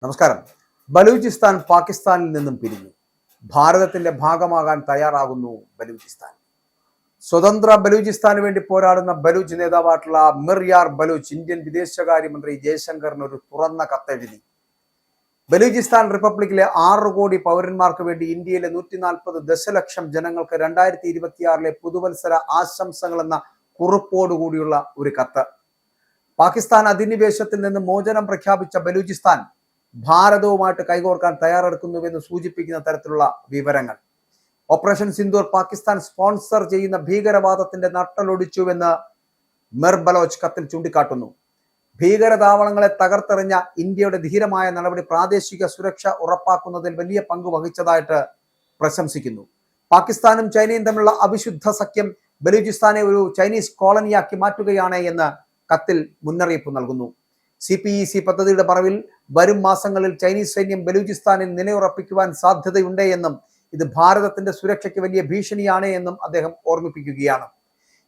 നമസ്കാരം. ബലൂചിസ്ഥാൻ പാകിസ്ഥാനിൽ നിന്നും പിരിഞ്ഞു. ഭാരതത്തിന്റെ ഭാഗമാകാൻ തയ്യാറാകുന്നു ബലൂചിസ്ഥാൻ. സ്വതന്ത്ര ബലൂചിസ്ഥാന് വേണ്ടി പോരാടുന്ന ബലൂച്ച് നേതാവായിട്ടുള്ള മിർ യാർ ബലൂച്ച് ഇന്ത്യൻ വിദേശകാര്യമന്ത്രി ജയശങ്കറിന് ഒരു തുറന്ന കത്തെഴുതി. ബലൂചിസ്ഥാൻ റിപ്പബ്ലിക്കിലെ 6 കോടി പൗരന്മാർക്ക് വേണ്ടി ഇന്ത്യയിലെ 140 ദശലക്ഷം ജനങ്ങൾക്ക് 2026 പുതുവത്സര ആശംസകൾ എന്ന കുറിപ്പോടുകൂടിയുള്ള ഒരു കത്ത്. പാകിസ്ഥാൻ അധിനിവേശത്തിൽ നിന്ന് മോചനം പ്രഖ്യാപിച്ച ബലൂചിസ്ഥാൻ ഭാരതവുമായിട്ട് കൈകോർക്കാൻ തയ്യാറെടുക്കുന്നുവെന്ന് സൂചിപ്പിക്കുന്ന തരത്തിലുള്ള വിവരങ്ങൾ. ഓപ്പറേഷൻ സിന്ദൂർ പാകിസ്ഥാൻ സ്പോൺസർ ചെയ്യുന്ന ഭീകരവാദത്തിന്റെ നട്ടലൊടിച്ചുവെന്ന് മിർ ബലോച്ച് കത്തിൽ ചൂണ്ടിക്കാട്ടുന്നു. ഭീകരതാവളങ്ങളെ തകർത്തെറിഞ്ഞ ഇന്ത്യയുടെ ധീരമായ നടപടി പ്രാദേശിക സുരക്ഷ ഉറപ്പാക്കുന്നതിൽ വലിയ പങ്ക് വഹിച്ചതായിട്ട് പ്രശംസിക്കുന്നു. പാകിസ്ഥാനും ചൈനയും തമ്മിലുള്ള അവിശുദ്ധ സഖ്യം ബലൂചിസ്ഥാനെ ഒരു ചൈനീസ് കോളനിയാക്കി മാറ്റുകയാണ് എന്ന് കത്തിൽ മുന്നറിയിപ്പ് നൽകുന്നു. CPEC പദ്ധതിയുടെ മറവിൽ വരും മാസങ്ങളിൽ ചൈനീസ് സൈന്യം ബലൂചിസ്ഥാനിൽ നിലയുറപ്പിക്കുവാൻ സാധ്യതയുണ്ട് എന്നും ഇത് ഭാരതത്തിന്റെ സുരക്ഷയ്ക്ക് വലിയ ഭീഷണിയാണ് എന്നും അദ്ദേഹം ഓർമ്മിപ്പിക്കുകയാണ്.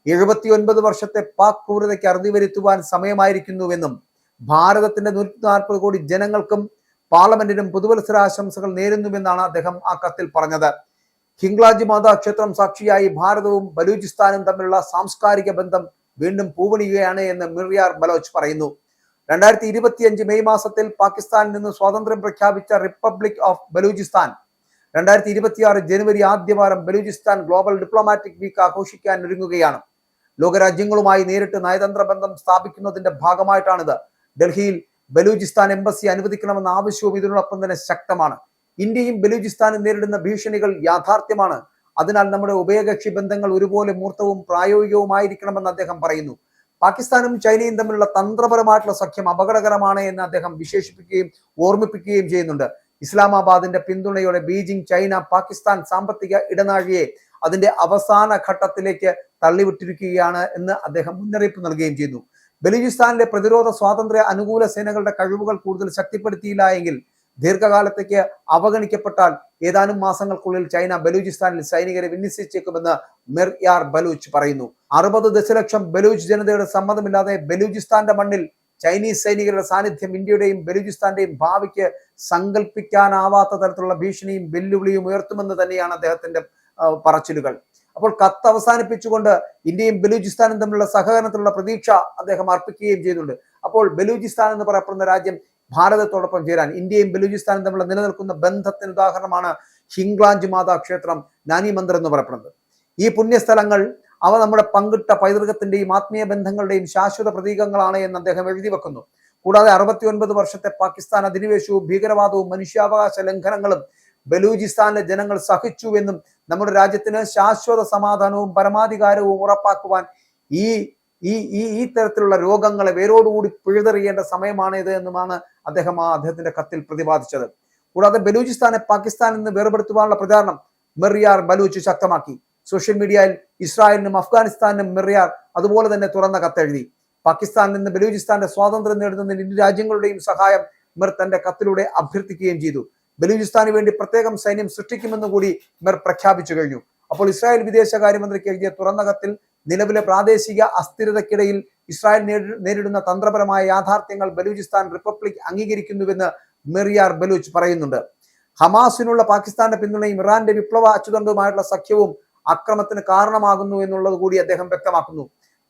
79 വർഷത്തെ പാക് ക്രൂരതയ്ക്ക് അറുതി വരുത്തുവാൻ സമയമായിരിക്കുന്നുവെന്നും ഭാരതത്തിന്റെ 140 കോടി ജനങ്ങൾക്കും പാർലമെന്റിനും പുതുവത്സരാശംസകൾ നേരുന്നുവെന്നാണ് അദ്ദേഹം ആ കത്തിൽ പറഞ്ഞത്. ഹിംഗ്ലാജ് മാതാ ക്ഷേത്രം സാക്ഷിയായി ഭാരതവും ബലൂചിസ്ഥാനും തമ്മിലുള്ള സാംസ്കാരിക ബന്ധം വീണ്ടും പൂവണിയുകയാണ് എന്ന് മിർ യാർ ബലോച്ച് പറയുന്നു. 2025 മെയ് മാസത്തിൽ പാകിസ്ഥാനിൽ നിന്ന് സ്വാതന്ത്ര്യം പ്രഖ്യാപിച്ച റിപ്പബ്ലിക് ഓഫ് ബലൂചിസ്ഥാൻ 2026 ജനുവരി ആദ്യവാരം ബലൂചിസ്ഥാൻ ഗ്ലോബൽ ഡിപ്ലോമാറ്റിക് വീക്ക് ആഘോഷിക്കാൻ ഒരുങ്ങുകയാണ്. ലോകരാജ്യങ്ങളുമായി നേരിട്ട് നയതന്ത്ര ബന്ധം സ്ഥാപിക്കുന്നതിന്റെ ഭാഗമായിട്ടാണിത്. ഡൽഹിയിൽ ബലൂചിസ്ഥാൻ എംബസി അനുവദിക്കണമെന്ന ആവശ്യവും ഇതിനോടൊപ്പം തന്നെ ശക്തമാണ്. ഇന്ത്യയും ബലൂചിസ്ഥാനും നേരിടുന്ന ഭീഷണികൾ യാഥാർത്ഥ്യമാണ്. അതിനാൽ നമ്മുടെ ഉഭയകക്ഷി ബന്ധങ്ങൾ ഒരുപോലെ മൂർത്തവും പ്രായോഗികവുമായിരിക്കണമെന്ന് അദ്ദേഹം പറയുന്നു. പാകിസ്ഥാനും ചൈനയും തമ്മിലുള്ള തന്ത്രപരമായിട്ടുള്ള സഖ്യം അപകടകരമാണ് എന്ന് അദ്ദേഹം വിശേഷിപ്പിക്കുകയും ഓർമ്മിപ്പിക്കുകയും ചെയ്യുന്നുണ്ട്. ഇസ്ലാമാബാദിന്റെ പിന്തുണയോടെ ബീജിംഗ് ചൈന പാകിസ്ഥാൻ സാമ്പത്തിക ഇടനാഴിയെ അതിന്റെ അവസാന ഘട്ടത്തിലേക്ക് തള്ളിവിട്ടിരിക്കുകയാണ് എന്ന് അദ്ദേഹം മുന്നറിയിപ്പ് നൽകുകയും ചെയ്യുന്നു. ബലൂചിസ്ഥാനിലെ പ്രതിരോധ സ്വാതന്ത്ര്യ അനുകൂല സേനകളുടെ കഴിവുകൾ കൂടുതൽ ശക്തിപ്പെടുത്തിയില്ല എങ്കിൽ ദീർഘകാലത്തേക്ക് അവഗണിക്കപ്പെട്ടാൽ ഏതാനും മാസങ്ങൾക്കുള്ളിൽ ചൈന ബലൂചിസ്ഥാനിൽ സൈനികരെ വിന്യസിച്ചേക്കുമെന്ന് മിർ യാർ ബലൂച്ച് പറയുന്നു. 60 ദശലക്ഷം ബലൂച്ച് ജനതയുടെ സമ്മതമില്ലാതെ ബലൂചിസ്ഥാന്റെ മണ്ണിൽ ചൈനീസ് സൈനികരുടെ സാന്നിധ്യം ഇന്ത്യയുടെയും ബലൂചിസ്ഥാന്റെയും ഭാവിക്ക് സങ്കല്പിക്കാനാവാത്ത തരത്തിലുള്ള ഭീഷണിയും വെല്ലുവിളിയും ഉയർത്തുമെന്ന് തന്നെയാണ് അദ്ദേഹത്തിന്റെ പറച്ചിലുകൾ. അപ്പോൾ കത്ത് അവസാനിപ്പിച്ചുകൊണ്ട് ഇന്ത്യയും ബലൂചിസ്ഥാനും തമ്മിലുള്ള സഹകരണത്തിലുള്ള പ്രതീക്ഷ അദ്ദേഹം അർപ്പിക്കുകയും ചെയ്യുന്നുണ്ട്. അപ്പോൾ ബലൂചിസ്ഥാൻ എന്ന് പറയപ്പെടുന്ന രാജ്യം ഭാരതത്തോടൊപ്പം ചേരാൻ ഇന്ത്യയും ബലൂചിസ്ഥാനും തമ്മിലുള്ള നിലനിൽക്കുന്ന ബന്ധത്തിന് ഉദാഹരണമാണ് ഹിംഗ്ലാജ് മാതാ ക്ഷേത്രം, നാനി മന്ദിർ എന്ന് പറയപ്പെടുന്നത്. ഈ പുണ്യസ്ഥലങ്ങൾ അവ നമ്മുടെ പങ്കിട്ട പൈതൃകത്തിന്റെയും ആത്മീയ ബന്ധങ്ങളുടെയും ശാശ്വത പ്രതീകങ്ങളാണ് എന്ന് അദ്ദേഹം എഴുതി വെക്കുന്നു. കൂടാതെ 69 വർഷത്തെ പാകിസ്ഥാൻ അധിനിവേശവും ഭീകരവാദവും മനുഷ്യാവകാശ ലംഘനങ്ങളും ബലൂചിസ്ഥാനിലെ ജനങ്ങൾ സഹിച്ചുവെന്നും നമ്മുടെ രാജ്യത്തിന് ശാശ്വത സമാധാനവും പരമാധികാരവും ഉറപ്പാക്കുവാൻ ഈ ഈ ഈ ഈ തരത്തിലുള്ള രോഗങ്ങളെ വേരോടുകൂടി പിഴുതെറിയേണ്ട സമയമാണ് ഇത് എന്നുമാണ് അദ്ദേഹത്തിന്റെ കത്തിൽ പ്രതിപാദിച്ചത്. കൂടാതെ ബലൂചിസ്ഥാനെ പാകിസ്ഥാനിൽ നിന്ന് വേർപെടുത്തുവാനുള്ള പ്രചാരണം മിർ യാർ ബലൂച്ച് ശക്തമാക്കി. സോഷ്യൽ മീഡിയയിൽ ഇസ്രായേലിനും അഫ്ഗാനിസ്ഥാനും മിർ യാർ അതുപോലെ തന്നെ തുറന്ന കത്തെഴുതി. പാകിസ്ഥാനിൽ നിന്ന് ബലൂചിസ്ഥാന്റെ സ്വാതന്ത്ര്യം നേടുന്നതിന് ഇരു രാജ്യങ്ങളുടെയും സഹായം മിർ തന്റെ കത്തിലൂടെ അഭ്യർത്ഥിക്കുകയും ചെയ്തു. ബലൂചിസ്ഥാന് വേണ്ടി പ്രത്യേകം സൈന്യം സൃഷ്ടിക്കുമെന്ന് കൂടി മിർ പ്രഖ്യാപിച്ചു കഴിഞ്ഞു. അപ്പോൾ ഇസ്രായേൽ വിദേശകാര്യമന്ത്രിക്ക് എഴുതിയ തുറന്ന കത്തിൽ നിലവിലെ പ്രാദേശിക അസ്ഥിരതയ്ക്കിടയിൽ ഇസ്രായേൽ നേരിടുന്ന തന്ത്രപരമായ യാഥാർത്ഥ്യങ്ങൾ ബലൂചിസ്ഥാൻ റിപ്പബ്ലിക് അംഗീകരിക്കുന്നുവെന്ന് മിർ യാർ ബലൂച്ച് പറയുന്നുണ്ട്. ഹമാസിനുള്ള പാകിസ്ഥാന്റെ പിന്തുണയും ഇറാന്റെ വിപ്ലവ അച്ചുതണ്ടുമായിട്ടുള്ള സഖ്യവും അക്രമത്തിന് കാരണമാകുന്നു എന്നുള്ളത് കൂടി അദ്ദേഹം വ്യക്തമാക്കുന്നു.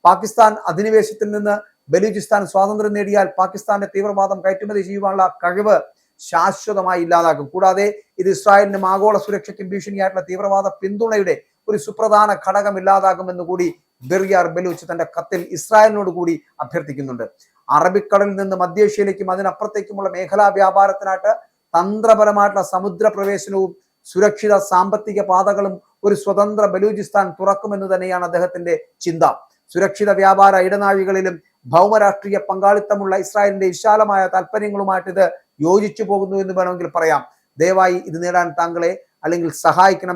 പാകിസ്ഥാൻ അധിനിവേശത്തിൽ നിന്ന് ബലൂചിസ്ഥാൻ സ്വാതന്ത്ര്യം നേടിയാൽ പാകിസ്ഥാന്റെ തീവ്രവാദം കയറ്റുമതി ചെയ്യുവാനുള്ള കഴിവ് ശാശ്വതമായി ഇല്ലാതാക്കും. കൂടാതെ ഇത് ഇസ്രായേലിനും ആഗോള സുരക്ഷയ്ക്കും ഭീഷണിയായിട്ടുള്ള തീവ്രവാദ പിന്തുണയുടെ ഒരു സുപ്രധാന ഘടകം ഇല്ലാതാകുമെന്ന് കൂടി മിർ യാർ ബലൂച്ച് തന്റെ കത്തിൽ ഇസ്രായേലിനോട് കൂടി അഭ്യർത്ഥിക്കുന്നുണ്ട്. അറബിക്കടലിൽ നിന്ന് മധ്യേഷ്യയിലേക്കും അതിനപ്പുറത്തേക്കുമുള്ള മേഖലാ വ്യാപാരത്തിനായിട്ട് തന്ത്രപരമായിട്ടുള്ള സമുദ്ര പ്രവേശനവും സുരക്ഷിത സാമ്പത്തിക പാതകളും ഒരു സ്വതന്ത്ര ബലൂചിസ്ഥാൻ തുറക്കുമെന്ന് തന്നെയാണ് അദ്ദേഹത്തിന്റെ ചിന്ത. സുരക്ഷിത വ്യാപാര ഇടനാഴികളിലും ഭൗമരാഷ്ട്രീയ പങ്കാളിത്തമുള്ള ഇസ്രായേലിന്റെ വിശാലമായ താല്പര്യങ്ങളുമായിട്ട് ഇത് യോജിച്ചു പോകുന്നു എന്ന് വേണമെങ്കിൽ പറയാം. ദയവായി ഇത് നേടാൻ താങ്കളെ അല്ലെങ്കിൽ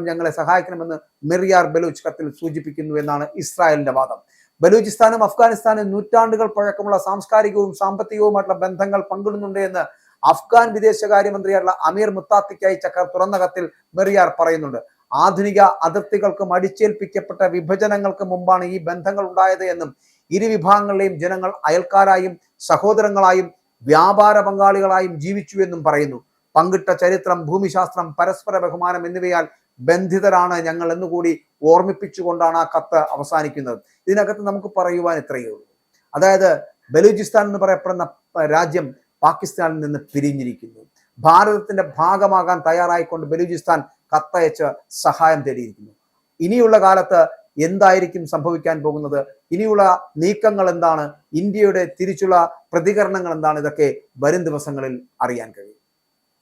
ഞങ്ങളെ സഹായിക്കണമെന്ന് മിർ യാർ ബലൂച്ച് കത്തിൽ സൂചിപ്പിക്കുന്നു എന്നാണ് ഇസ്രായേലിന്റെ വാദം. ബലൂചിസ്ഥാനും അഫ്ഗാനിസ്ഥാനും നൂറ്റാണ്ടുകൾ പഴക്കമുള്ള സാംസ്കാരികവും സാമ്പത്തികവുമായിട്ടുള്ള ബന്ധങ്ങൾ പങ്കിടുന്നുണ്ട് എന്ന് അഫ്ഗാൻ വിദേശകാര്യമന്ത്രിയായിട്ടുള്ള അമീർ മുത്താത്തിക്ക് അയച്ച തുറന്ന കത്തിൽ മിർ യാർ പറയുന്നുണ്ട്. ആധുനിക അതിർത്തികൾക്കും അടിച്ചേൽപ്പിക്കപ്പെട്ട വിഭജനങ്ങൾക്ക് മുമ്പാണ് ഈ ബന്ധങ്ങൾ ഉണ്ടായത് എന്നും ഇരു വിഭാഗങ്ങളിലെയും ജനങ്ങൾ അയൽക്കാരായും സഹോദരങ്ങളായും വ്യാപാര പങ്കാളികളായും ജീവിച്ചു എന്നും പറയുന്നു. പങ്കിട്ട ചരിത്രം, ഭൂമിശാസ്ത്രം, പരസ്പര ബഹുമാനം എന്നിവയാൽ ബന്ധിതരാണ് ഞങ്ങൾ എന്നുകൂടി ഓർമ്മിപ്പിച്ചുകൊണ്ടാണ് ആ കത്ത് അവസാനിക്കുന്നത്. ഇതിനകത്ത് നമുക്ക് പറയുവാൻ ഇത്രയേ ഉള്ളൂ. അതായത് ബലൂചിസ്ഥാൻ എന്ന് പറയപ്പെടുന്ന രാജ്യം പാകിസ്ഥാനിൽ നിന്ന് പിരിഞ്ഞിരിക്കുന്നു. ഭാരതത്തിന്റെ ഭാഗമാകാൻ തയ്യാറായിക്കൊണ്ട് ബലൂചിസ്ഥാൻ കത്തയച്ച് സഹായം തേടിയിരിക്കുന്നു. ഇനിയുള്ള കാലത്ത് എന്തായിരിക്കും സംഭവിക്കാൻ പോകുന്നത്, ഇനിയുള്ള നീക്കങ്ങൾ എന്താണ്, ഇന്ത്യയുടെ തിരിച്ചുള്ള പ്രതികരണങ്ങൾ എന്താണ്, ഇതൊക്കെ വരും ദിവസങ്ങളിൽ അറിയാൻ കഴിയും.